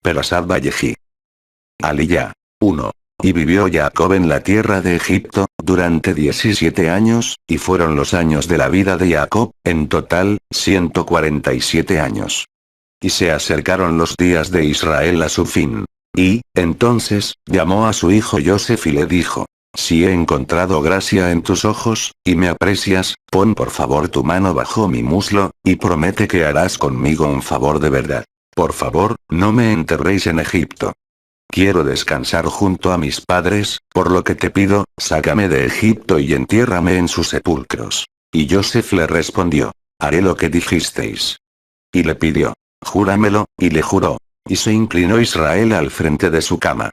Perasad Vallejí. Aliyah. 1. Y vivió Jacob en la tierra de Egipto, durante 17 años, y fueron los años de la vida de Jacob, en total, 147 años. Y se acercaron los días de Israel a su fin. Y, entonces, llamó a su hijo Joseph y le dijo: si he encontrado gracia en tus ojos, y me aprecias, pon por favor tu mano bajo mi muslo, y promete que harás conmigo un favor de verdad. Por favor, no me enterréis en Egipto. Quiero descansar junto a mis padres, por lo que te pido, sácame de Egipto y entiérrame en sus sepulcros. Y Joseph le respondió: haré lo que dijisteis. Y le pidió: júramelo, y le juró. Y se inclinó Israel al frente de su cama.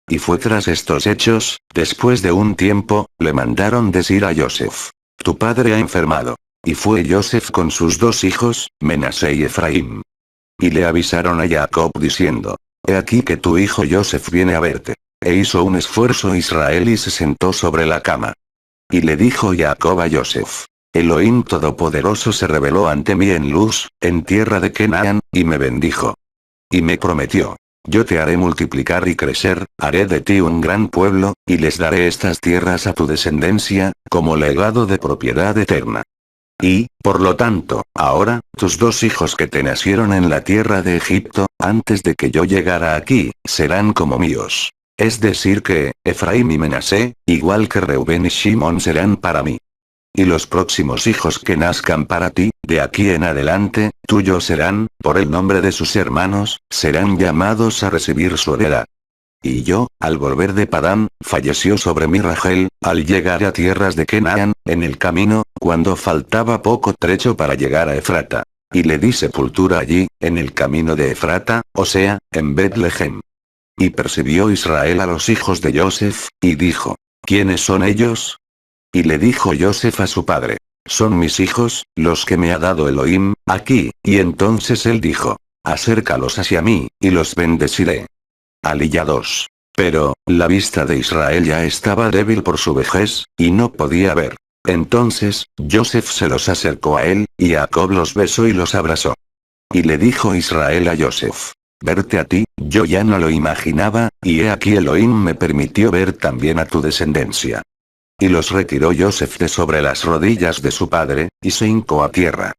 Y fue tras estos hechos, después de un tiempo, le mandaron decir a Joseph: tu padre ha enfermado. Y fue Joseph con sus 2 hijos, Menasé y Efraín. Y le avisaron a Jacob diciendo: he aquí que tu hijo Joseph viene a verte. E hizo un esfuerzo Israel y se sentó sobre la cama. Y le dijo Jacob a Joseph: Elohim Todopoderoso se reveló ante mí en Luz, en tierra de Canaán, y me bendijo. Y me prometió: yo te haré multiplicar y crecer, haré de ti un gran pueblo, y les daré estas tierras a tu descendencia, como legado de propiedad eterna. Y, por lo tanto, ahora, tus 2 hijos que te nacieron en la tierra de Egipto, antes de que yo llegara aquí, serán como míos. Es decir que, Efraín y Menasé, igual que Reubén y Shimón serán para mí. Y los próximos hijos que nazcan para ti, de aquí en adelante, tuyos serán, por el nombre de sus hermanos, serán llamados a recibir su heredad. Y yo, al volver de Padán, falleció sobre mí Rachel, al llegar a tierras de Canaán, en el camino, cuando faltaba poco trecho para llegar a Efrata. Y le di sepultura allí, en el camino de Efrata, o sea, en Betlehem. Y percibió Israel a los hijos de Joseph, y dijo: ¿quiénes son ellos? Y le dijo Joseph a su padre: son mis hijos, los que me ha dado Elohim, aquí. Y entonces él dijo: acércalos hacia mí, y los bendeciré. Aliyah 2. Pero, la vista de Israel ya estaba débil por su vejez, y no podía ver. Entonces, Joseph se los acercó a él, y Jacob los besó y los abrazó. Y le dijo Israel a Joseph: verte a ti, yo ya no lo imaginaba, y he aquí Elohim me permitió ver también a tu descendencia. Y los retiró Joseph de sobre las rodillas de su padre, y se hincó a tierra.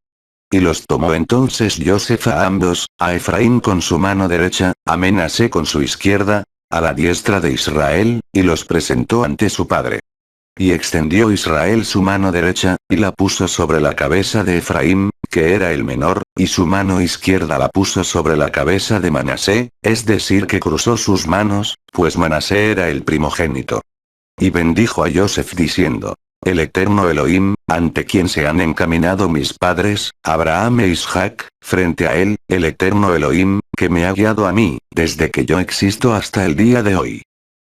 Y los tomó entonces Joseph a ambos, a Efraín con su mano derecha, a Menasé con su izquierda, a la diestra de Israel, y los presentó ante su padre. Y extendió Israel su mano derecha, y la puso sobre la cabeza de Efraín, que era el menor, y su mano izquierda la puso sobre la cabeza de Manasé, es decir que cruzó sus manos, pues Manasé era el primogénito. Y bendijo a Joseph diciendo: el eterno Elohim, ante quien se han encaminado mis padres, Abraham e Isaac, frente a él, el eterno Elohim, que me ha guiado a mí, desde que yo existo hasta el día de hoy.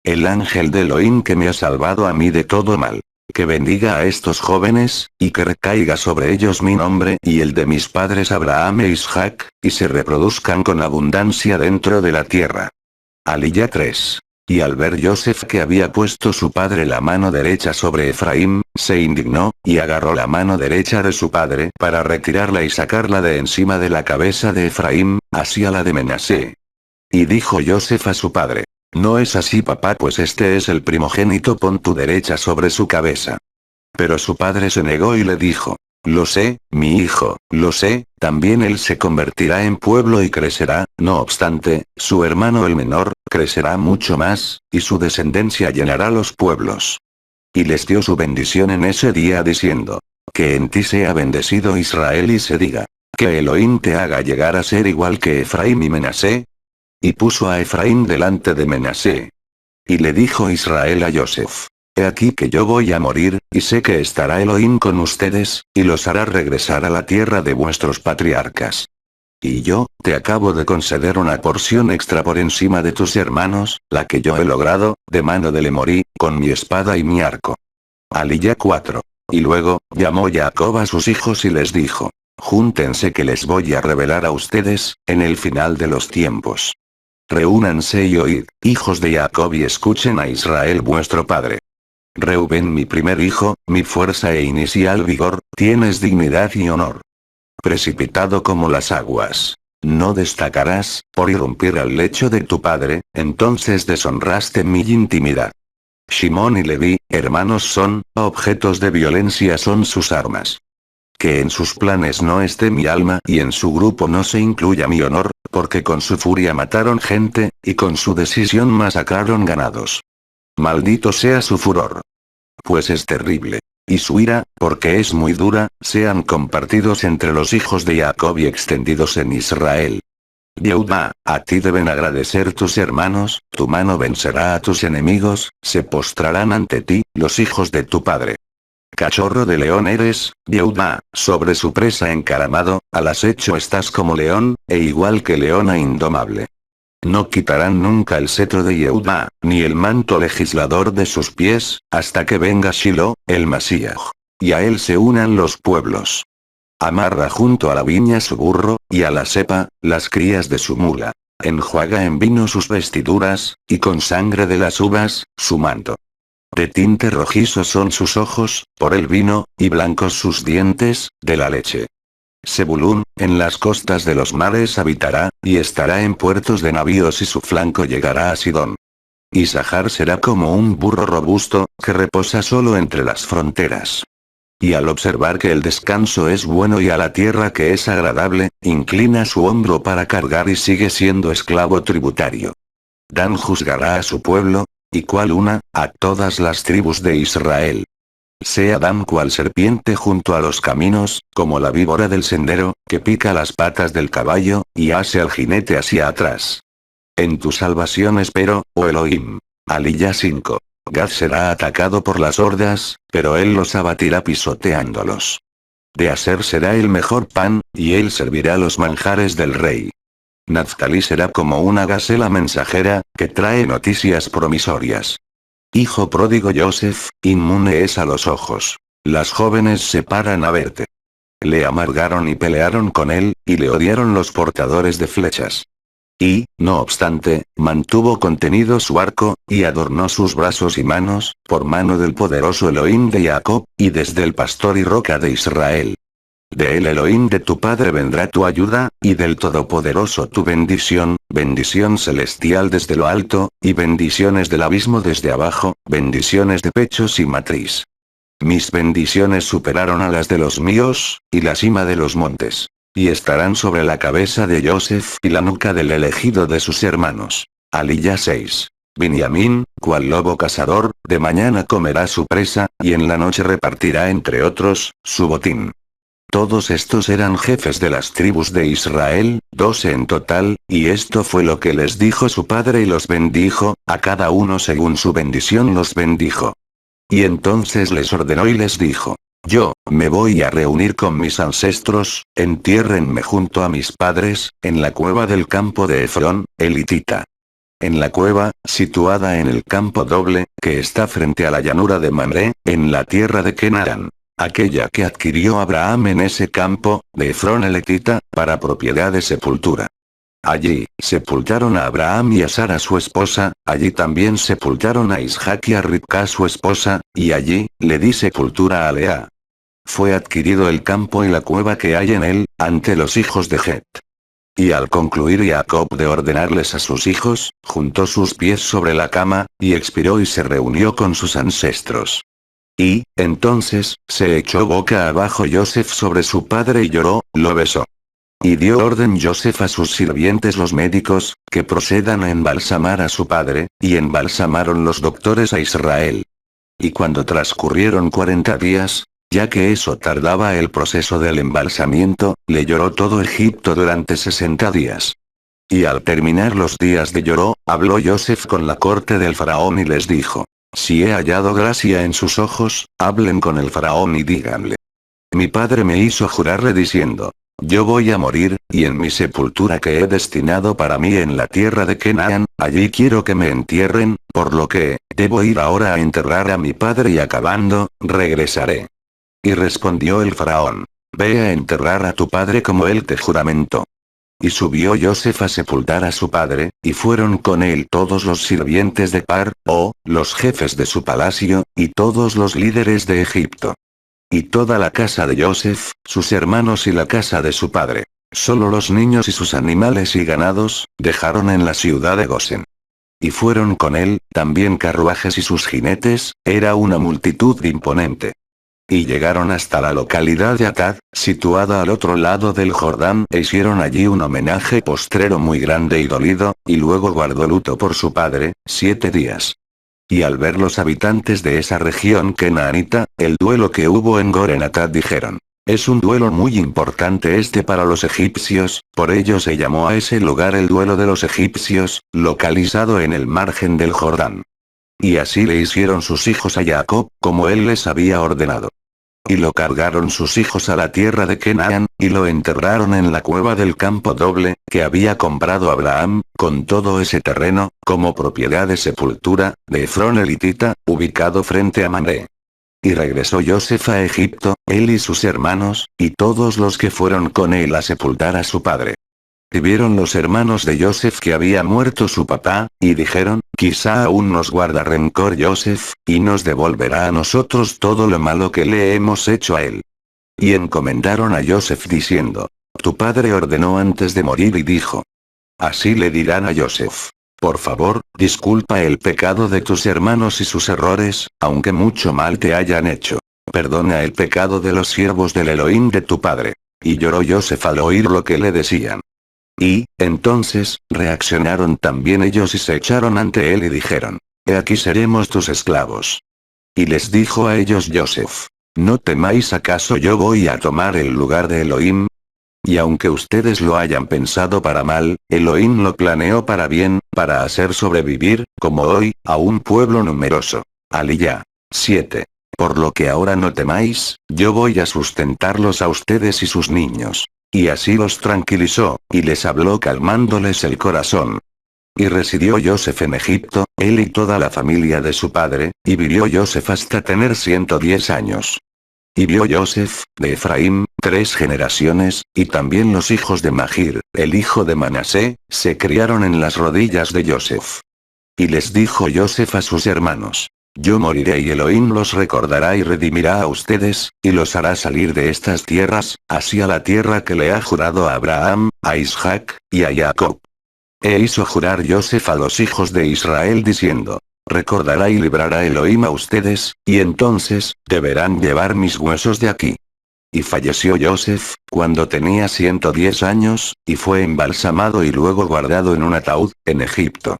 El ángel de Elohim que me ha salvado a mí de todo mal. Que bendiga a estos jóvenes, y que recaiga sobre ellos mi nombre y el de mis padres Abraham e Isaac, y se reproduzcan con abundancia dentro de la tierra. Aliyah 3. Y al ver Joseph que había puesto su padre la mano derecha sobre Efraín, se indignó, y agarró la mano derecha de su padre para retirarla y sacarla de encima de la cabeza de Efraín, hacia la de Menasé. Y dijo Joseph a su padre: no es así papá, pues este es el primogénito, pon tu derecha sobre su cabeza. Pero su padre se negó y le dijo: lo sé, mi hijo, lo sé, también él se convertirá en pueblo y crecerá, no obstante, su hermano el menor, crecerá mucho más, y su descendencia llenará los pueblos. Y les dio su bendición en ese día diciendo: que en ti sea bendecido Israel y se diga: que Elohim te haga llegar a ser igual que Efraín y Menasé. Y puso a Efraín delante de Menasé. Y le dijo Israel a Joseph: he aquí que yo voy a morir, y sé que estará Elohim con ustedes, y los hará regresar a la tierra de vuestros patriarcas. Y yo, te acabo de conceder una porción extra por encima de tus hermanos, la que yo he logrado, de mano de Lemorí, con mi espada y mi arco. Aliyah 4. Y luego, llamó Jacob a sus hijos y les dijo: júntense que les voy a revelar a ustedes, en el final de los tiempos. Reúnanse y oíd, hijos de Jacob, y escuchen a Israel vuestro padre. Reubén, mi primer hijo, mi fuerza e inicial vigor, tienes dignidad y honor. Precipitado como las aguas. no destacarás, por irrumpir al lecho de tu padre, entonces deshonraste mi intimidad. Shimón y Leví, hermanos son, objetos de violencia son sus armas. Que en sus planes no esté mi alma y en su grupo no se incluya mi honor, porque con su furia mataron gente, y con su decisión masacraron ganados. Maldito sea su furor. Pues es terrible. Y su ira, porque es muy dura, sean compartidos entre los hijos de Jacob y extendidos en Israel. Yehuda, a ti deben agradecer tus hermanos, tu mano vencerá a tus enemigos, se postrarán ante ti, los hijos de tu padre. Cachorro de león eres, Yehuda, sobre su presa encaramado, al acecho estás como león, e igual que leona indomable. No quitarán nunca el cetro de Yehuda, ni el manto legislador de sus pies, hasta que venga Shiloh, el Masías. Y a él se unan los pueblos. Amarra junto a la viña su burro, y a la cepa, las crías de su mula. Enjuaga en vino sus vestiduras, y con sangre de las uvas, su manto. De tinte rojizo son sus ojos, por el vino, y blancos sus dientes, de la leche. Zebulún, en las costas de los mares habitará, y estará en puertos de navíos y su flanco llegará a Sidón. Isahar será como un burro robusto, que reposa solo entre las fronteras. Y al observar que el descanso es bueno y a la tierra que es agradable, inclina su hombro para cargar y sigue siendo esclavo tributario. Dan juzgará a su pueblo, y cual una, a todas las tribus de Israel. Sea Dan cual serpiente junto a los caminos, como la víbora del sendero, que pica las patas del caballo, y hace al jinete hacia atrás. En tu salvación espero, oh Elohim. Aliyah 5. Gad será atacado por las hordas, pero él los abatirá pisoteándolos. De Aser será el mejor pan, y él servirá los manjares del rey. Naftali será como una gacela mensajera, que trae noticias promisorias. Hijo pródigo Joseph, inmune es a los ojos. Las jóvenes se paran a verte. Le amargaron y pelearon con él, y le odiaron los portadores de flechas. Y, no obstante, mantuvo contenido su arco, y adornó sus brazos y manos, por mano del poderoso Elohim de Jacob, y desde el pastor y roca de Israel. De el Elohim de tu padre vendrá tu ayuda, y del Todopoderoso tu bendición, bendición celestial desde lo alto, y bendiciones del abismo desde abajo, bendiciones de pechos y matriz. Mis bendiciones superaron a las de los míos, y la cima de los montes. Y estarán sobre la cabeza de Joseph y la nuca del elegido de sus hermanos. Aliyah 6. Binyamin, cual lobo cazador, de mañana comerá su presa, y en la noche repartirá entre otros, su botín. Todos estos eran jefes de las tribus de Israel, 12 en total, y esto fue lo que les dijo su padre y los bendijo, a cada uno según su bendición los bendijo. Y entonces les ordenó y les dijo: yo, me voy a reunir con mis ancestros, entiérrenme junto a mis padres, en la cueva del campo de Efrón, el hitita. En la cueva, situada en el campo doble, que está frente a la llanura de Mamre, en la tierra de Kenaán. Aquella que adquirió Abraham en ese campo, de Efrón el hitita, para propiedad de sepultura. Allí, sepultaron a Abraham y a Sara su esposa, allí también sepultaron a Isaac y a Ribca su esposa, y allí, le di sepultura a Lea. Fue adquirido el campo y la cueva que hay en él, ante los hijos de Het. Y al concluir Jacob de ordenarles a sus hijos, juntó sus pies sobre la cama, y expiró y se reunió con sus ancestros. Y, entonces, se echó boca abajo Joseph sobre su padre y lloró, lo besó. Y dio orden Joseph a sus sirvientes los médicos, que procedan a embalsamar a su padre, y embalsamaron los doctores a Israel. Y cuando transcurrieron 40 días, ya que eso tardaba el proceso del embalsamiento, le lloró todo Egipto durante 60 días. Y al terminar los días de lloró, habló Joseph con la corte del faraón y les dijo: si he hallado gracia en sus ojos, hablen con el faraón y díganle. Mi padre me hizo jurarle diciendo: yo voy a morir, y en mi sepultura que he destinado para mí en la tierra de Kenaán, allí quiero que me entierren, por lo que, debo ir ahora a enterrar a mi padre y acabando, regresaré. Y respondió el faraón: ve a enterrar a tu padre como él te juramentó. Y subió Joseph a sepultar a su padre, y fueron con él todos los sirvientes de Par-o, los jefes de su palacio, y todos los líderes de Egipto. Y toda la casa de Joseph, sus hermanos y la casa de su padre. solo los niños y sus animales y ganados, dejaron en la ciudad de Gosen. Y fueron con él, también carruajes y sus jinetes, era una multitud imponente. Y llegaron hasta la localidad de Atad, situada al otro lado del Jordán, e hicieron allí un homenaje postrero muy grande y dolido, y luego guardó luto por su padre, 7 días. Y al ver los habitantes de esa región canaanita, el duelo que hubo en Goren-Atad dijeron: es un duelo muy importante este para los egipcios, por ello se llamó a ese lugar el duelo de los egipcios, localizado en el margen del Jordán. Y así le hicieron sus hijos a Jacob, como él les había ordenado. Y lo cargaron sus hijos a la tierra de Canaán, y lo enterraron en la cueva del campo doble, que había comprado Abraham, con todo ese terreno, como propiedad de sepultura, de Efrón elitita, ubicado frente a Mamre. Y regresó Joseph a Egipto, él y sus hermanos, y todos los que fueron con él a sepultar a su padre. Y vieron los hermanos de Joseph que había muerto su papá, y dijeron: quizá aún nos guarda rencor Joseph, y nos devolverá a nosotros todo lo malo que le hemos hecho a él. Y encomendaron a Joseph diciendo: tu padre ordenó antes de morir y dijo. Así le dirán a Joseph: por favor, disculpa el pecado de tus hermanos y sus errores, aunque mucho mal te hayan hecho. Perdona el pecado de los siervos del Elohim de tu padre. Y lloró Joseph al oír lo que le decían. Y, entonces, reaccionaron también ellos y se echaron ante él y dijeron: he aquí seremos tus esclavos. Y les dijo a ellos Joseph: no temáis, acaso yo voy a tomar el lugar de Elohim. Y aunque ustedes lo hayan pensado para mal, Elohim lo planeó para bien, para hacer sobrevivir, como hoy, a un pueblo numeroso. Aliyah. 7. Por lo que ahora no temáis, yo voy a sustentarlos a ustedes y sus niños. Y así los tranquilizó, y les habló calmándoles el corazón. Y residió Joseph en Egipto, él y toda la familia de su padre, y vivió Joseph hasta tener 110 años. Y vio Joseph, de Efraín, 3 generaciones, y también los hijos de Magir, el hijo de Manasé, se criaron en las rodillas de Joseph. Y les dijo Joseph a sus hermanos: yo moriré y Elohim los recordará y redimirá a ustedes, y los hará salir de estas tierras, hacia la tierra que le ha jurado a Abraham, a Isaac, y a Jacob. E hizo jurar Joseph a los hijos de Israel diciendo: recordará y librará Elohim a ustedes, y entonces, deberán llevar mis huesos de aquí. Y falleció Joseph, cuando tenía 110 años, y fue embalsamado y luego guardado en un ataúd, en Egipto.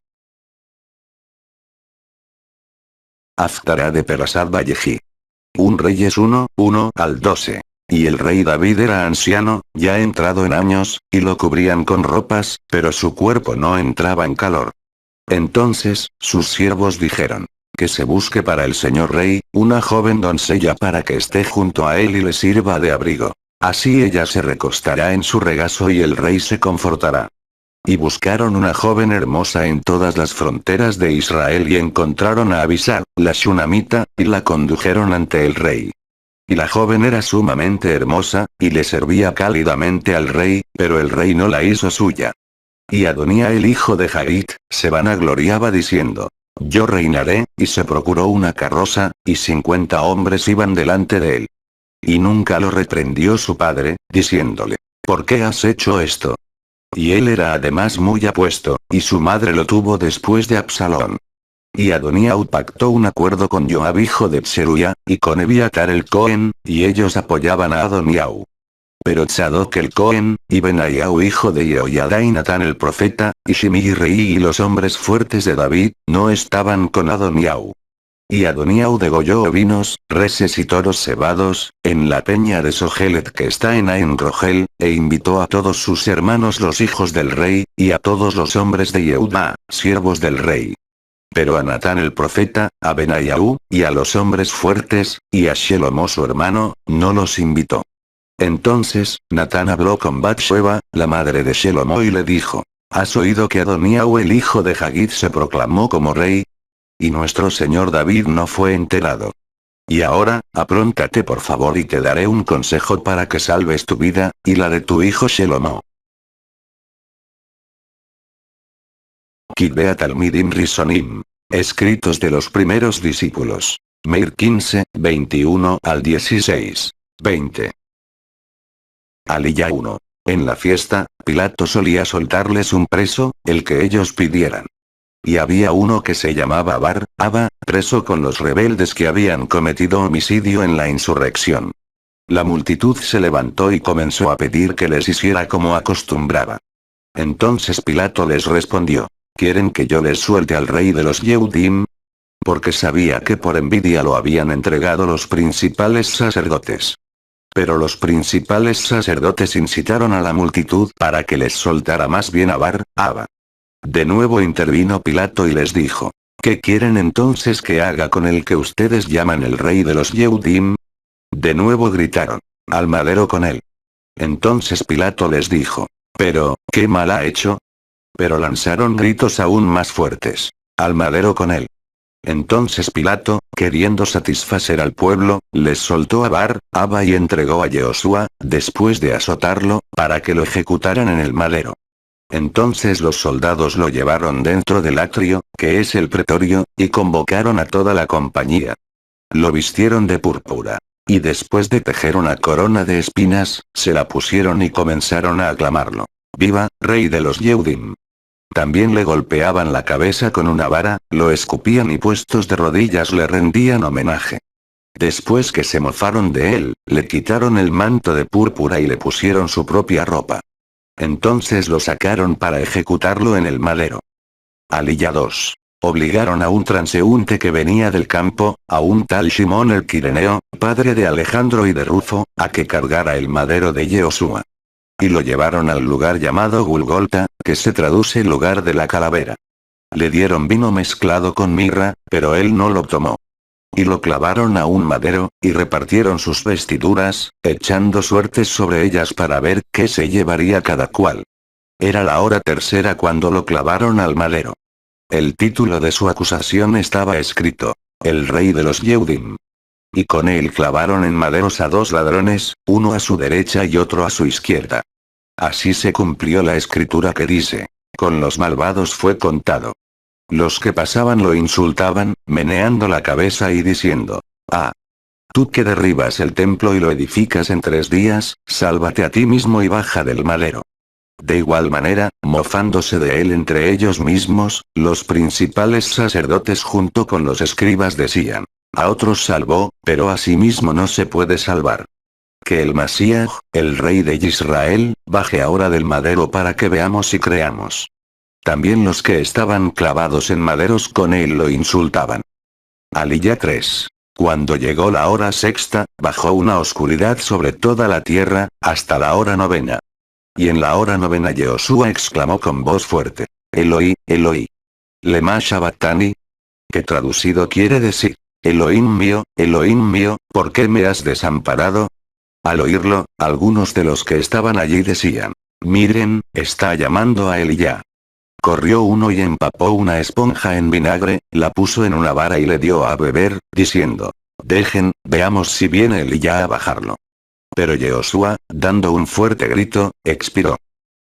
Haftará de Perasad Vallejí. 1 Reyes 1, 1 al 12. Y el rey David era anciano, ya entrado en años, y lo cubrían con ropas, pero su cuerpo no entraba en calor. Entonces, sus siervos dijeron: que se busque para el señor rey, una joven doncella para que esté junto a él y le sirva de abrigo. Así ella se recostará en su regazo y el rey se confortará. Y buscaron una joven hermosa en todas las fronteras de Israel y encontraron a Abisag, la shunamita, y la condujeron ante el rey. Y la joven era sumamente hermosa, y le servía cálidamente al rey, pero el rey no la hizo suya. Y Adonía el hijo de Hagit, se vanagloriaba diciendo: yo reinaré, y se procuró una carroza, y 50 hombres iban delante de él. Y nunca lo reprendió su padre, diciéndole: ¿por qué has hecho esto? Y él era además muy apuesto, y su madre lo tuvo después de Absalón. Y Adoniau pactó un acuerdo con Joab hijo de Tseruya, y con Ebiatar el Cohen, y ellos apoyaban a Adoniau. Pero Tzadoc el Cohen, y Benaiau hijo de Jehoiada y Natán el profeta, y Shimei rey y los hombres fuertes de David, no estaban con Adoniau. Y Adoniau degolló ovinos, reses y toros cebados, en la peña de Sohelet que está en Ain Rogel, e invitó a todos sus hermanos los hijos del rey, y a todos los hombres de Yehuda, siervos del rey. Pero a Natán el profeta, a Benaiau, y a los hombres fuertes, y a Shelomó su hermano, no los invitó. Entonces, Natán habló con Batsheba, la madre de Shelomó y le dijo: ¿has oído que Adoniau el hijo de Hagit se proclamó como rey? Y nuestro señor David no fue enterado. Y ahora, apróntate por favor y te daré un consejo para que salves tu vida, y la de tu hijo Shelomó. Kidbea Talmidim Risonim. Escritos de los primeros discípulos. Meir 15, 21 al 16. 20. Aliyah 1. En la fiesta, Pilato solía soltarles un preso, el que ellos pidieran. Y había uno que se llamaba Bar-Abba, preso con los rebeldes que habían cometido homicidio en la insurrección. La multitud se levantó y comenzó a pedir que les hiciera como acostumbraba. Entonces Pilato les respondió: ¿Quieren que yo les suelte al rey de los Yehudim? Porque sabía que por envidia lo habían entregado los principales sacerdotes. Pero los principales sacerdotes incitaron a la multitud para que les soltara más bien a Bar-Abba. De nuevo intervino Pilato y les dijo: ¿Qué quieren entonces que haga con el que ustedes llaman el rey de los Yehudim? De nuevo gritaron: al madero con él. Entonces Pilato les dijo: ¿pero qué mal ha hecho? Pero lanzaron gritos aún más fuertes: al madero con él. Entonces Pilato, queriendo satisfacer al pueblo, les soltó a Bar-Abba y entregó a Yehoshua, después de azotarlo, para que lo ejecutaran en el madero. Entonces los soldados lo llevaron dentro del atrio, que es el pretorio, y convocaron a toda la compañía. Lo vistieron de púrpura. Y después de tejer una corona de espinas, se la pusieron y comenzaron a aclamarlo: ¡Viva, rey de los Yehudim! También le golpeaban la cabeza con una vara, lo escupían y puestos de rodillas le rendían homenaje. Después que se mofaron de él, le quitaron el manto de púrpura y le pusieron su propia ropa. Entonces lo sacaron para ejecutarlo en el madero. Aliyah 2. Obligaron a un transeúnte que venía del campo, a un tal Shimón el Quireneo, padre de Alejandro y de Rufo, a que cargara el madero de Yehoshua. Y lo llevaron al lugar llamado Gulgolta, que se traduce lugar de la calavera. Le dieron vino mezclado con mirra, pero él no lo tomó. Y lo clavaron a un madero, y repartieron sus vestiduras, echando suertes sobre ellas para ver qué se llevaría cada cual. Era la hora tercera cuando lo clavaron al madero. El título de su acusación estaba escrito: el rey de los Yehudim. Y con él clavaron en maderos a dos ladrones, uno a su derecha y otro a su izquierda. Así se cumplió la escritura que dice: con los malvados fue contado. Los que pasaban lo insultaban, meneando la cabeza y diciendo: ah, tú que derribas el templo y lo edificas en 3 días, sálvate a ti mismo y baja del madero. De igual manera, mofándose de él entre ellos mismos, los principales sacerdotes junto con los escribas decían: a otros salvó, pero a sí mismo no se puede salvar. Que el Masías, el rey de Israel, baje ahora del madero para que veamos y creamos. También los que estaban clavados en maderos con él lo insultaban. Aliyah 3. Cuando llegó la hora sexta, bajó una oscuridad sobre toda la tierra, hasta la hora novena. Y en la hora novena Yehoshua exclamó con voz fuerte: Eloi, Eloi, lema sabactani, que traducido quiere decir: Elohim mío, ¿por qué me has desamparado? Al oírlo, algunos de los que estaban allí decían: miren, está llamando a Eliyah. Corrió uno y empapó una esponja en vinagre, la puso en una vara y le dio a beber, diciendo: dejen, veamos si viene Eliyah a bajarlo. Pero Yehoshua, dando un fuerte grito, expiró.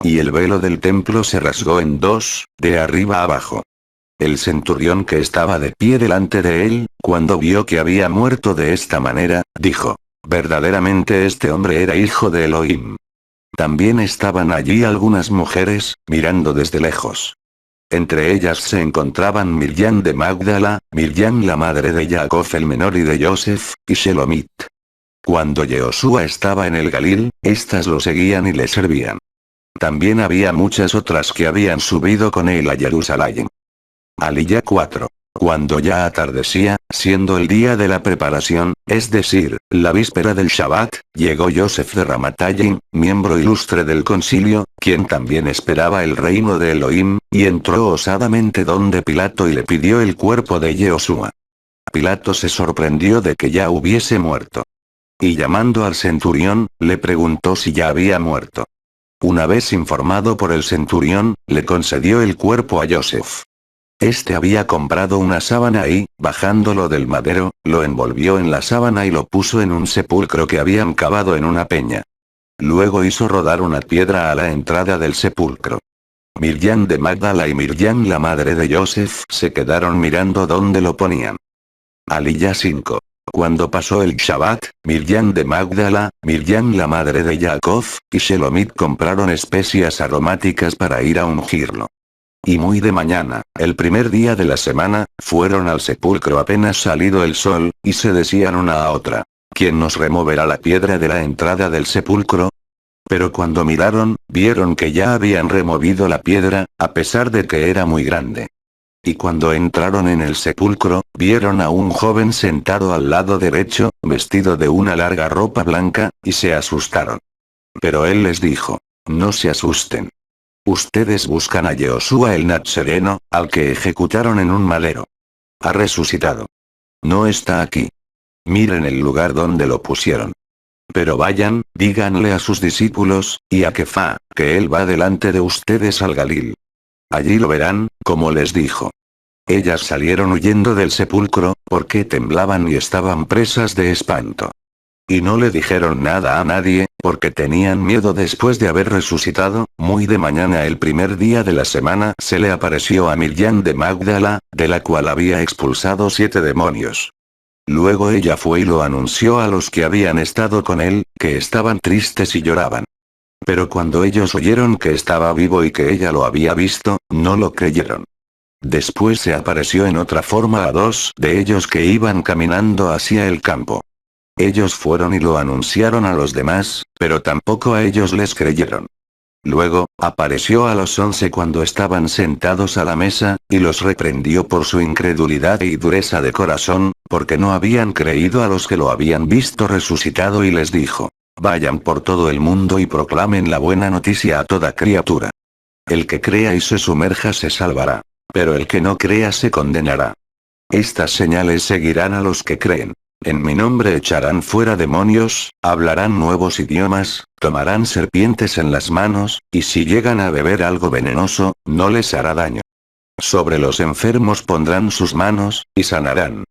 Y el velo del templo se rasgó en 2, de arriba a abajo. El centurión que estaba de pie delante de él, cuando vio que había muerto de esta manera, dijo: verdaderamente este hombre era hijo de Elohim. También estaban allí algunas mujeres, mirando desde lejos. Entre ellas se encontraban Miriam de Magdala, Miriam la madre de Jacob el menor y de Joseph, y Shelomit. Cuando Yehoshua estaba en el Galil, éstas lo seguían y le servían. También había muchas otras que habían subido con él a Jerusalén. Aliyah 4. Cuando ya atardecía, siendo el día de la preparación, es decir, la víspera del Shabbat, llegó Joseph de Ramatayim, miembro ilustre del concilio, quien también esperaba el reino de Elohim, y entró osadamente donde Pilato y le pidió el cuerpo de Yehoshua. Pilato se sorprendió de que ya hubiese muerto. Y llamando al centurión, le preguntó si ya había muerto. Una vez informado por el centurión, le concedió el cuerpo a Joseph. Este había comprado una sábana y, bajándolo del madero, lo envolvió en la sábana y lo puso en un sepulcro que habían cavado en una peña. Luego hizo rodar una piedra a la entrada del sepulcro. Miriam de Magdala y Miriam la madre de Joseph se quedaron mirando dónde lo ponían. Aliyah 5. Cuando pasó el Shabbat, Miriam de Magdala, Miriam la madre de Jacob, y Shelomit compraron especias aromáticas para ir a ungirlo. Y muy de mañana, el primer día de la semana, fueron al sepulcro apenas salido el sol, y se decían una a otra: ¿quién nos removerá la piedra de la entrada del sepulcro? Pero cuando miraron, vieron que ya habían removido la piedra, a pesar de que era muy grande. Y cuando entraron en el sepulcro, vieron a un joven sentado al lado derecho, vestido de una larga ropa blanca, y se asustaron. Pero él les dijo: no se asusten. Ustedes buscan a Yehoshua el Nazareno, al que ejecutaron en un madero. Ha resucitado. No está aquí. Miren el lugar donde lo pusieron. Pero vayan, díganle a sus discípulos, y a Kefá, que él va delante de ustedes al Galil. Allí lo verán, como les dijo. Ellas salieron huyendo del sepulcro, porque temblaban y estaban presas de espanto. Y no le dijeron nada a nadie, porque tenían miedo. Después de haber resucitado, muy de mañana el primer día de la semana se le apareció a Miriam de Magdala, de la cual había expulsado 7 demonios. Luego ella fue y lo anunció a los que habían estado con él, que estaban tristes y lloraban. Pero cuando ellos oyeron que estaba vivo y que ella lo había visto, no lo creyeron. Después se apareció en otra forma a 2 de ellos que iban caminando hacia el campo. Ellos fueron y lo anunciaron a los demás, pero tampoco a ellos les creyeron. Luego, apareció a los 11 cuando estaban sentados a la mesa, y los reprendió por su incredulidad y dureza de corazón, porque no habían creído a los que lo habían visto resucitado, y les dijo: vayan por todo el mundo y proclamen la buena noticia a toda criatura. El que crea y se sumerja se salvará. Pero el que no crea se condenará. Estas señales seguirán a los que creen. En mi nombre echarán fuera demonios, hablarán nuevos idiomas, tomarán serpientes en las manos, y si llegan a beber algo venenoso, no les hará daño. Sobre los enfermos pondrán sus manos, y sanarán.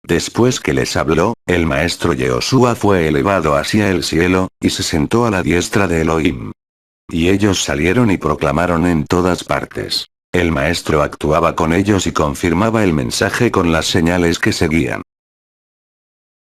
Después que les habló, el maestro Yehoshua fue elevado hacia el cielo, y se sentó a la diestra de Elohim. Y ellos salieron y proclamaron en todas partes. El maestro actuaba con ellos y confirmaba el mensaje con las señales que seguían.